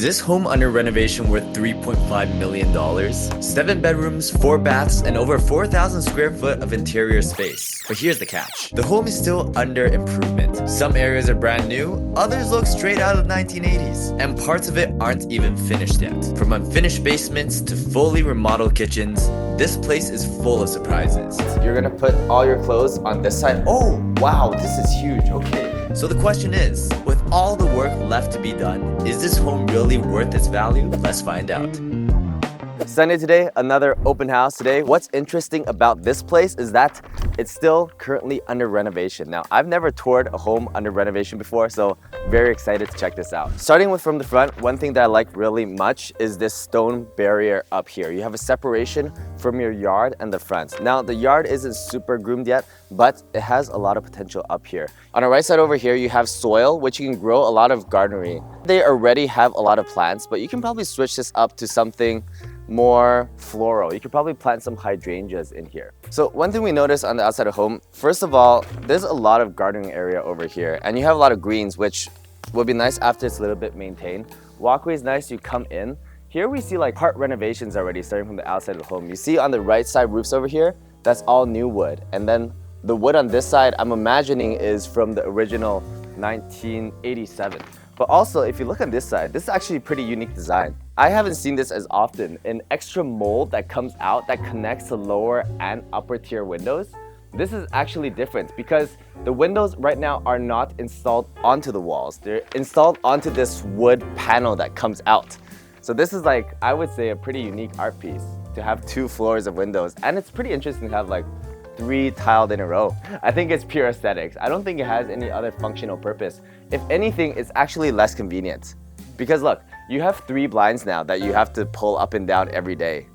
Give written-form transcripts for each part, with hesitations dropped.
this home under renovation worth $3.5 million? 7 bedrooms, 4 baths, and over 4,000 square foot of interior space. But here's the catch. The home is still under improvement. Some areas are brand new, others look straight out of the 1980s, and parts of it aren't even finished yet. From unfinished basements to fully remodeled kitchens, this place is full of surprises. You're gonna put all your clothes on this side. Oh, wow, this is huge. Okay. So the question is, with all the work left to be done, is this home really worth its value? Let's find out. Sunday today, another open house today. What's interesting about this place is that it's still currently under renovation. Now, I've never toured a home under renovation before, so very excited to check this out. Starting with from the front, one thing that I like really much is this stone barrier up here. You have a separation from your yard and the front. Now, the yard isn't super groomed yet, but it has a lot of potential up here. On the right side over here, you have soil, which you can grow a lot of gardening. They already have a lot of plants, but you can probably switch this up to something more floral. You could probably plant some hydrangeas in here. So one thing we notice on the outside of home, first of all, there's a lot of gardening area over here, and you have a lot of greens, which will be nice after it's a little bit maintained. Walkway is nice, you come in. Here we see like part renovations already starting from the outside of the home. You see on the right side roofs over here, that's all new wood. And then the wood on this side, I'm imagining is from the original 1987. But also, if you look on this side, this is actually a pretty unique design. I haven't seen this as often. An extra mold that comes out that connects to lower and upper tier windows. This is actually different because the windows right now are not installed onto the walls. They're installed onto this wood panel that comes out. So this is like, I would say, a pretty unique art piece to have 2 floors of windows. And it's pretty interesting to have like 3 tiled in a row. I think it's pure aesthetics. I don't think it has any other functional purpose. If anything, it's actually less convenient. Because look, you have 3 blinds now that you have to pull up and down every day.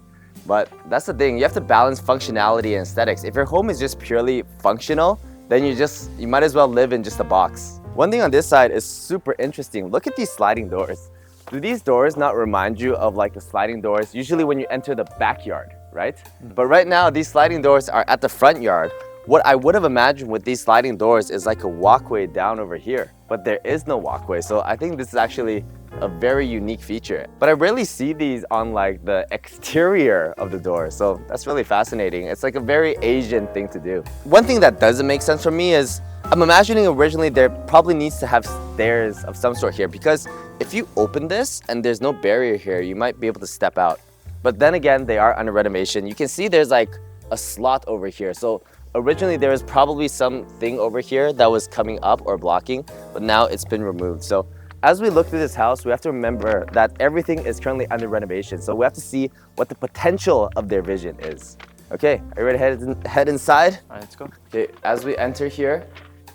But that's the thing, you have to balance functionality and aesthetics. If your home is just purely functional, then you might as well live in just a box. One thing on this side is super interesting. Look at these sliding doors. Do these doors not remind you of like the sliding doors usually when you enter the backyard, right? But right now, these sliding doors are at the front yard. What I would have imagined with these sliding doors is like a walkway down over here, but there is no walkway. So I think this is actually a very unique feature. But I rarely see these on like the exterior of the door. So that's really fascinating. It's like a very Asian thing to do. One thing that doesn't make sense for me is I'm imagining originally there probably needs to have stairs of some sort here, because if you open this and there's no barrier here, you might be able to step out. But then again, they are under renovation. You can see there's like a slot over here. So originally there was probably something over here that was coming up or blocking, but now it's been removed. So as we look through this house, we have to remember that everything is currently under renovation. So we have to see what the potential of their vision is. Okay, are you ready to head inside? All right, let's go. Okay, as we enter here,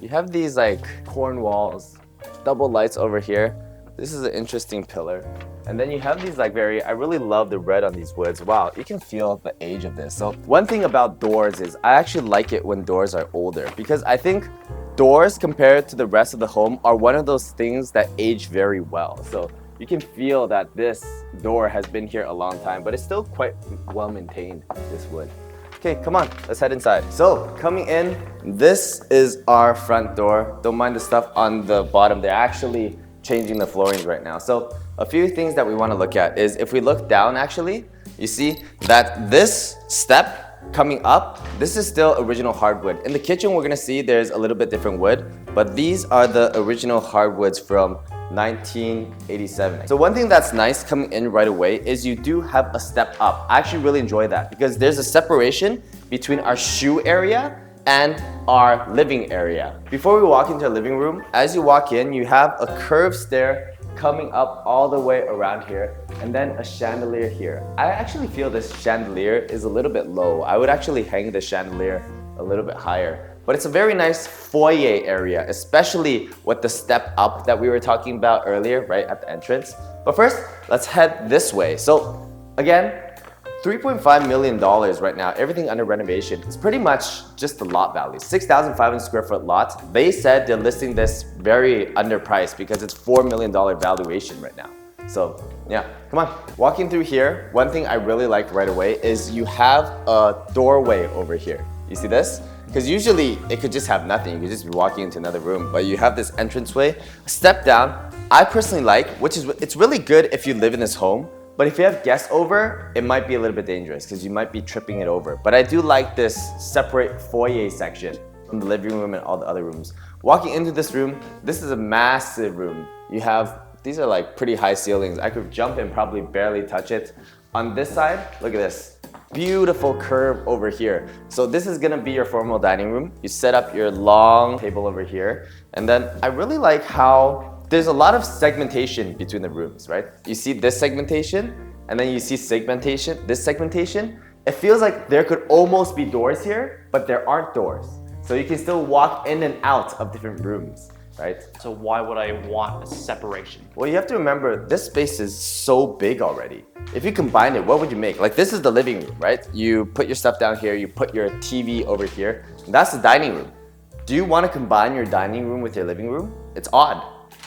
you have these like corn walls, double lights over here. This is an interesting pillar. And then you have these like I really love the red on these woods. Wow, you can feel the age of this. So one thing about doors is I actually like it when doors are older, because I think doors compared to the rest of the home are one of those things that age very well. So you can feel that this door has been here a long time, but it's still quite well maintained, this wood. Okay, come on, let's head inside. So coming in, this is our front door. Don't mind the stuff on the bottom. They're actually changing the floorings right now. So a few things that we want to look at is if we look down, actually, you see that this step coming up, this is still original hardwood. In the kitchen, we're gonna see there's a little bit different wood, but these are the original hardwoods from 1987. So one thing that's nice coming in right away is you do have a step up. I actually really enjoy that because there's a separation between our shoe area and our living area. Before we walk into our living room, as you walk in, you have a curved stair coming up all the way around here, and then a chandelier here. I actually feel this chandelier is a little bit low. I would actually hang the chandelier a little bit higher. But it's a very nice foyer area, especially with the step up that we were talking about earlier, right at the entrance. But first, let's head this way. So again, $3.5 million right now, everything under renovation. It's pretty much just the lot value, 6,500 square foot lot. They said they're listing this very underpriced because it's $4 million valuation right now. So yeah, come on. Walking through here, one thing I really like right away is you have a doorway over here. You see this? Because usually it could just have nothing. You could just be walking into another room, but you have this entranceway, a step down. I personally like, it's really good if you live in this home, but if you have guests over, it might be a little bit dangerous because you might be tripping it over. But I do like this separate foyer section from the living room and all the other rooms. Walking into this room, this is a massive room. These are like pretty high ceilings. I could jump and probably barely touch it. On this side, look at this. Beautiful curve over here. So this is gonna be your formal dining room. You set up your long table over here. And then I really like how there's a lot of segmentation between the rooms, right? You see this segmentation, and then you see this segmentation. It feels like there could almost be doors here, but there aren't doors. So you can still walk in and out of different rooms, right? So why would I want a separation? Well, you have to remember, this space is so big already. If you combine it, what would you make? Like, this is the living room, right? You put your stuff down here, you put your TV over here. That's the dining room. Do you want to combine your dining room with your living room? It's odd.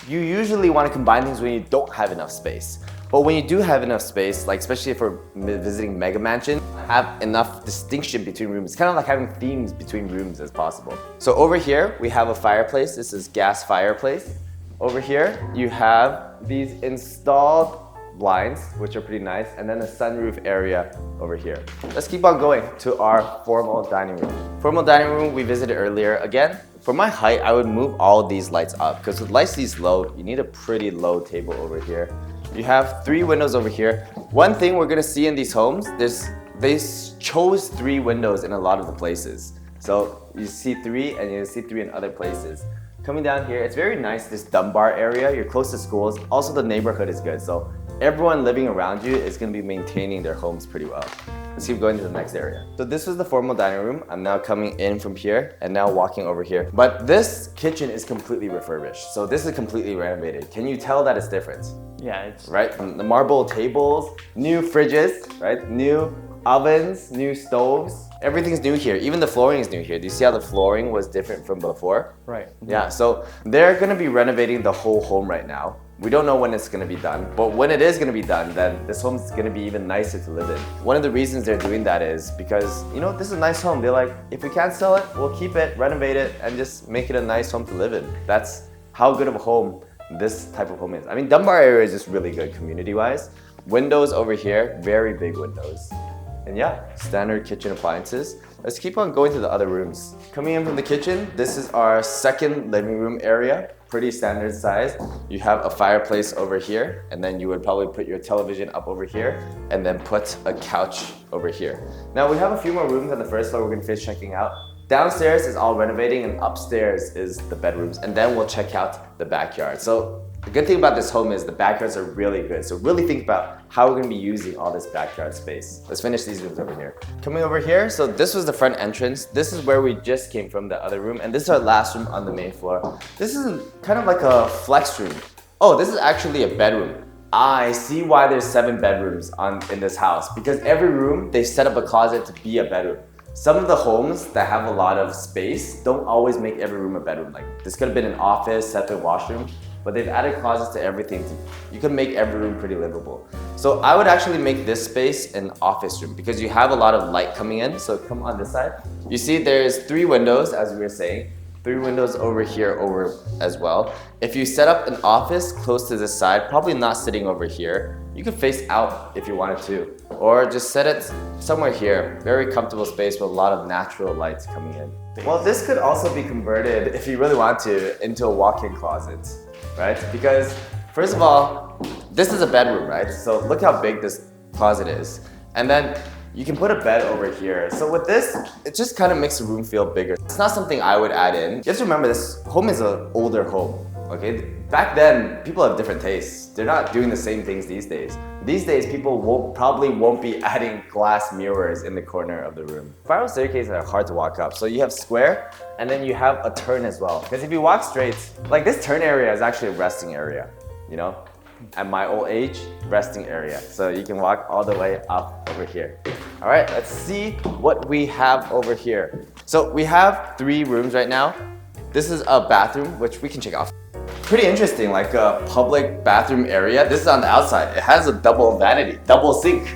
You usually want to combine things when you don't have enough space. But when you do have enough space, like especially if we're visiting mega mansion, have enough distinction between rooms. It's kind of like having themes between rooms as possible. So over here, we have a fireplace. This is gas fireplace. Over here, you have these installed blinds, which are pretty nice, and then a sunroof area over here. Let's keep on going to our formal dining room. Formal dining room we visited earlier. Again, for my height, I would move all of these lights up because with lights these low, you need a pretty low table over here. You have 3 windows over here. One thing we're gonna see in these homes, they chose 3 windows in a lot of the places. So you see 3 and you see 3 in other places. Coming down here, it's very nice, this Dunbar area. You're close to schools. Also, the neighborhood is good. So everyone living around you is gonna be maintaining their homes pretty well. Let's keep going to the next area. So this was the formal dining room. I'm now coming in from here and now walking over here. But this kitchen is completely refurbished. So this is completely renovated. Can you tell that it's different? Yeah, it's right. The marble tables, new fridges, right? New ovens, new stoves. Everything's new here. Even the flooring is new here. Do you see how the flooring was different from before? right. Yeah, so they're gonna be renovating the whole home right now. We don't know when it's gonna be done, but when it is gonna be done, then this home's gonna be even nicer to live in. One of the reasons they're doing that is because, you know, this is a nice home. They're like, if we can't sell it, we'll keep it, renovate it, and just make it a nice home to live in. That's how good of a home this type of home is. I mean, Dunbar area is just really good community-wise. Windows over here, very big windows. And yeah, standard kitchen appliances. Let's keep on going to the other rooms. Coming in from the kitchen, this is our second living room area. Pretty standard size. You have a fireplace over here, and then you would probably put your television up over here, and then put a couch over here. Now we have a few more rooms on the first floor we're gonna finish checking out. Downstairs is all renovating, and upstairs is the bedrooms, and then we'll check out the backyard. So the good thing about this home is the backyards are really good. So really think about how we're gonna be using all this backyard space. Let's finish these rooms over here. Coming over here, so this was the front entrance. This is where we just came from, the other room, and this is our last room on the main floor. This is kind of like a flex room. Oh, this is actually a bedroom. I see why there's 7 bedrooms in this house, because every room, they set up a closet to be a bedroom. Some of the homes that have a lot of space don't always make every room a bedroom. Like this could have been an office, separate washroom, but they've added closets to everything. You can make every room pretty livable. So I would actually make this space an office room because you have a lot of light coming in. So come on this side. You see there's 3 windows, as we were saying. 3 windows over here over as well. If you set up an office close to this side, probably not sitting over here, you could face out if you wanted to. Or just set it somewhere here. Very comfortable space with a lot of natural lights coming in. Well, this could also be converted, if you really want to, into a walk-in closet, right? Because first of all, this is a bedroom, right? So look how big this closet is. And then you can put a bed over here. So with this, it just kind of makes the room feel bigger. It's not something I would add in. You have to remember this home is an older home, okay? Back then, people have different tastes. They're not doing the same things these days. These days, people probably won't be adding glass mirrors in the corner of the room. Spiral staircases are hard to walk up. So you have square, and then you have a turn as well. Because if you walk straight, like this turn area is actually a resting area, you know? At my old age, resting area. So you can walk all the way up over here. All right, let's see what we have over here. So we have 3 rooms right now. This is a bathroom, which we can check off. Pretty interesting, like a public bathroom area. This is on the outside. It has a double vanity, double sink.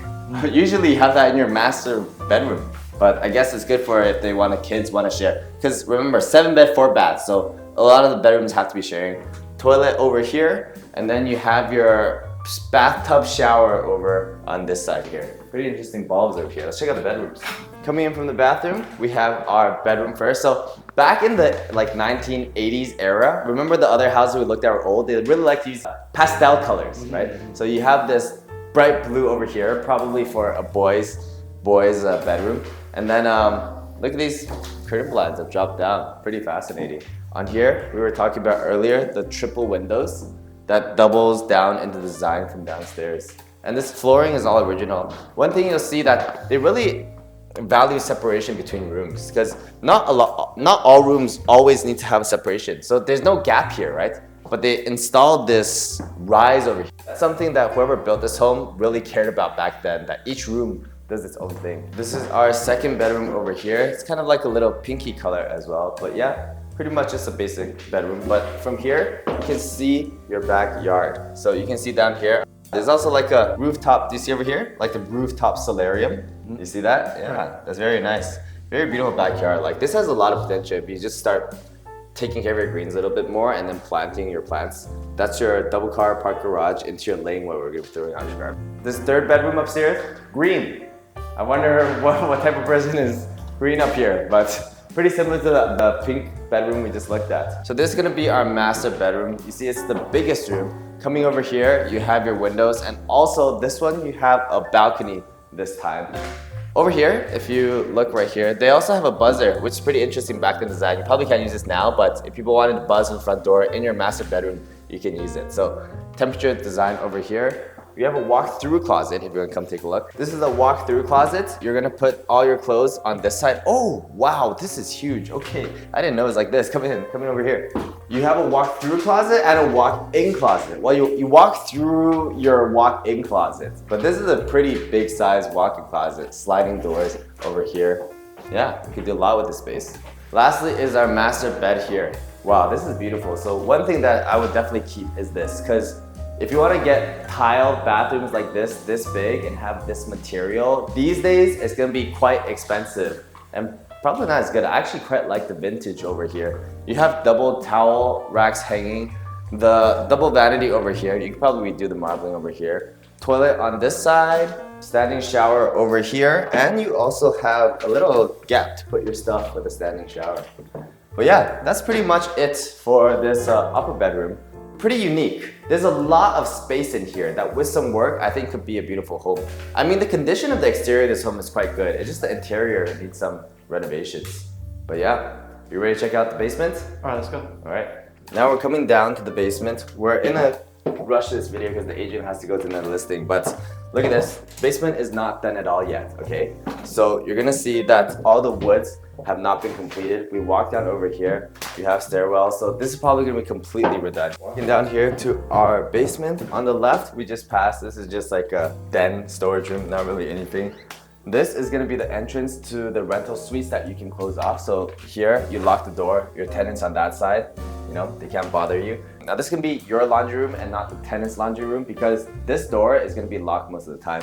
Usually you have that in your master bedroom. but I guess it's good for if they want kids want to share. Because remember, 7 bed, 4 baths, so a lot of the bedrooms have to be sharing. Toilet over here, and then you have your bathtub shower over on this side here. Pretty interesting bulbs over here. Let's check out the bedrooms. Coming in from the bathroom, we have our bedroom first. So back in the like 1980s era, remember the other houses we looked at were old? They really like to use pastel colors, right? So you have this bright blue over here, probably for a boy's bedroom. And then look at these curtain blinds that drop down. Pretty fascinating. On here, we were talking about earlier, the triple windows that doubles down into the design from downstairs. And this flooring is all original. One thing you'll see that they really value separation between rooms, because not all rooms always need to have a separation. So there's no gap here, right? But they installed this rise over here. That's something that whoever built this home really cared about back then, that each room does its own thing. This is our second bedroom over here. It's kind of like a little pinky color as well, but yeah, pretty much just a basic bedroom. But from here, you can see your backyard. So you can see down here, there's also like a rooftop. Do you see over here? Like the rooftop solarium. You see that? Yeah, that's very nice. Very beautiful backyard. Like this has a lot of potential if you just start taking care of your greens a little bit more and then planting your plants. That's your double car park garage into your lane where we're gonna be throwing out your garbage. This third bedroom upstairs, green. I wonder what type of person is green up here, but pretty similar to the pink bedroom we just looked at. So this is gonna be our master bedroom. You see it's the biggest room. Coming over here, you have your windows, and also this one, you have a balcony this time. Over here, if you look right here, they also have a buzzer, which is pretty interesting back in design. You probably can't use this now, but if people wanted to buzz in the front door in your master bedroom, you can use it. So temperature design over here. We have a walk-through closet if you want to come take a look. This is a walk-through closet. You're gonna put all your clothes on this side. Oh, wow, this is huge. Okay, I didn't know it was like this. Come in over here. You have a walk-through closet and a walk-in closet. Well, you walk through your walk-in closet, but this is a pretty big size walk-in closet. Sliding doors over here. Yeah, you can do a lot with this space. Lastly is our master bed here. Wow, this is beautiful. So one thing that I would definitely keep is this, because if you want to get tiled bathrooms like this big and have this material, these days it's going to be quite expensive and probably not as good. I actually quite like the vintage over here. You have double towel racks hanging, the double vanity over here. You could probably do the marbling over here. Toilet on this side, standing shower over here, and you also have a little gap to put your stuff with a standing shower. But yeah, that's pretty much it for this upper bedroom. Pretty unique. There's a lot of space in here that with some work, I think could be a beautiful home. I mean, the condition of the exterior of this home is quite good. It's just the interior needs some renovations. But yeah, you ready to check out the basement? All right, let's go. All right. Now we're coming down to the basement. We're in a rush this video because the agent has to go to another listing, but look at this. Basement is not done at all yet, okay? So you're gonna see that all the woods have not been completed. We walk down over here, you have stairwells, so this is probably gonna be completely redone. Walking down here to our basement, on the left, we just passed. This is just like a den storage room, not really anything. This is gonna be the entrance to the rental suites that you can close off. So here, you lock the door, your tenants on that side, you know, they can't bother you. Now this can be your laundry room and not the tenant's laundry room because this door is gonna be locked most of the time.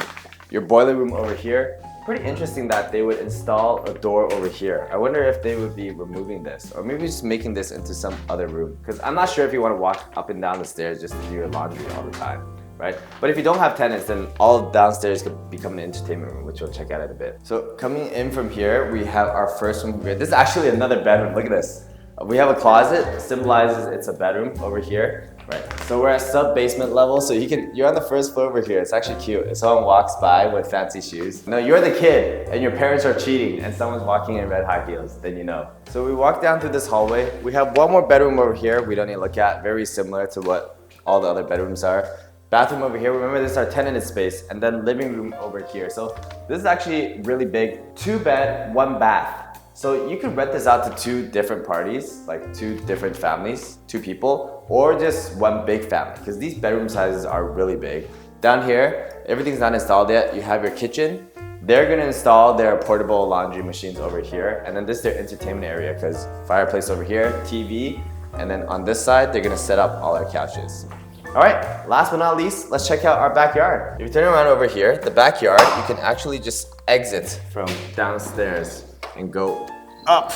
Your boiler room over here, pretty interesting that they would install a door over here. I wonder if they would be removing this or maybe just making this into some other room, because I'm not sure if you want to walk up and down the stairs just to do your laundry all the time, right? But if you don't have tenants, then all downstairs could become an entertainment room, which we'll check out in a bit. So coming in from here, we have our first room here. This is actually another bedroom. Look at this. We have a closet, symbolizes it's a bedroom over here, right? So we're at sub-basement level, so you're on the first floor over here. It's actually cute. If someone walks by with fancy shoes, no, you're the kid and your parents are cheating and someone's walking in red high heels, then you know. So we walk down through this hallway. We have one more bedroom over here we don't need to look at, very similar to what all the other bedrooms are. Bathroom over here, remember this is our tenanted space, and then living room over here. So this is actually really big, 2 bed, 1 bath. So you could rent this out to 2 different parties, like 2 different families, 2 people, or just 1 big family, because these bedroom sizes are really big. Down here, everything's not installed yet. You have your kitchen. They're gonna install their portable laundry machines over here, and then this is their entertainment area, because fireplace over here, TV, and then on this side, they're gonna set up all our couches. All right, last but not least, let's check out our backyard. If you turn around over here, the backyard, you can actually just exit from downstairs and go up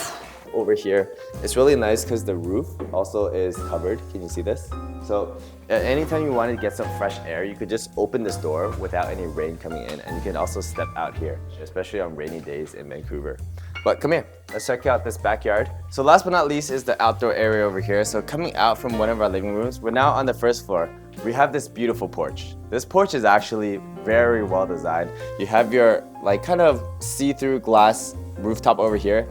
over here. It's really nice because the roof also is covered. Can you see this? So anytime you want to get some fresh air, you could just open this door without any rain coming in, and you can also step out here, especially on rainy days in Vancouver. But come here, let's check out this backyard. So last but not least is the outdoor area over here. So coming out from one of our living rooms, we're now on the first floor. We have this beautiful porch. This porch is actually very well designed. You have your like kind of see-through glass rooftop over here.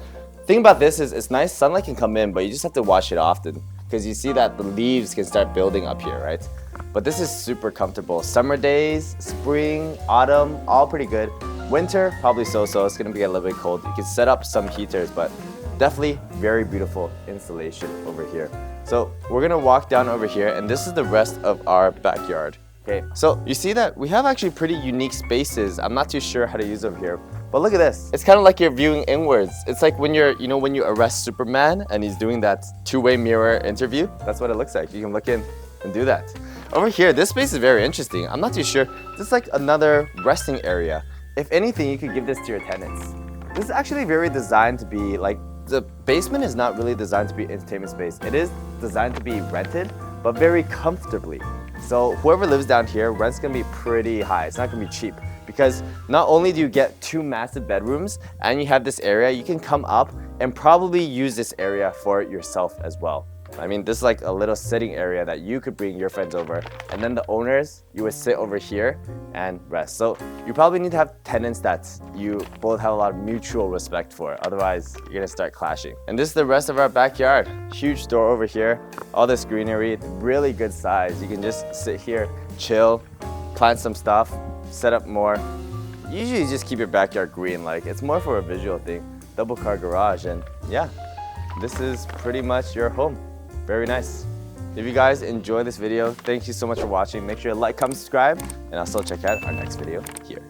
Thing about this is it's nice, sunlight can come in, but you just have to wash it often because you see that the leaves can start building up here, right? But this is super comfortable. Summer days, spring, autumn, all pretty good. Winter, probably so-so. It's gonna be a little bit cold. You can set up some heaters, but definitely very beautiful installation over here. So we're gonna walk down over here, and this is the rest of our backyard. Okay, so you see that we have actually pretty unique spaces. I'm not too sure how to use over here, but look at this. It's kind of like you're viewing inwards. It's like when you're, when you arrest Superman and he's doing that two-way mirror interview. That's what it looks like. You can look in and do that. Over here, this space is very interesting. I'm not too sure. This is like another resting area. If anything, you could give this to your tenants. This is actually very designed to be like, the basement is not really designed to be entertainment space. It is designed to be rented, but very comfortably. So whoever lives down here, rent's gonna be pretty high. It's not gonna be cheap because not only do you get 2 massive bedrooms and you have this area, you can come up and probably use this area for yourself as well. I mean, this is like a little sitting area that you could bring your friends over, and then the owners, you would sit over here and rest. So you probably need to have tenants that you both have a lot of mutual respect for, otherwise you're gonna start clashing. And this is the rest of our backyard. Huge door over here, all this greenery, really good size. You can just sit here, chill, plant some stuff, set up more. Usually just keep your backyard green, like it's more for a visual thing. Double car garage, and yeah, this is pretty much your home. Very nice. If you guys enjoy this video, thank you so much for watching. Make sure to like, comment, subscribe, and also check out our next video here.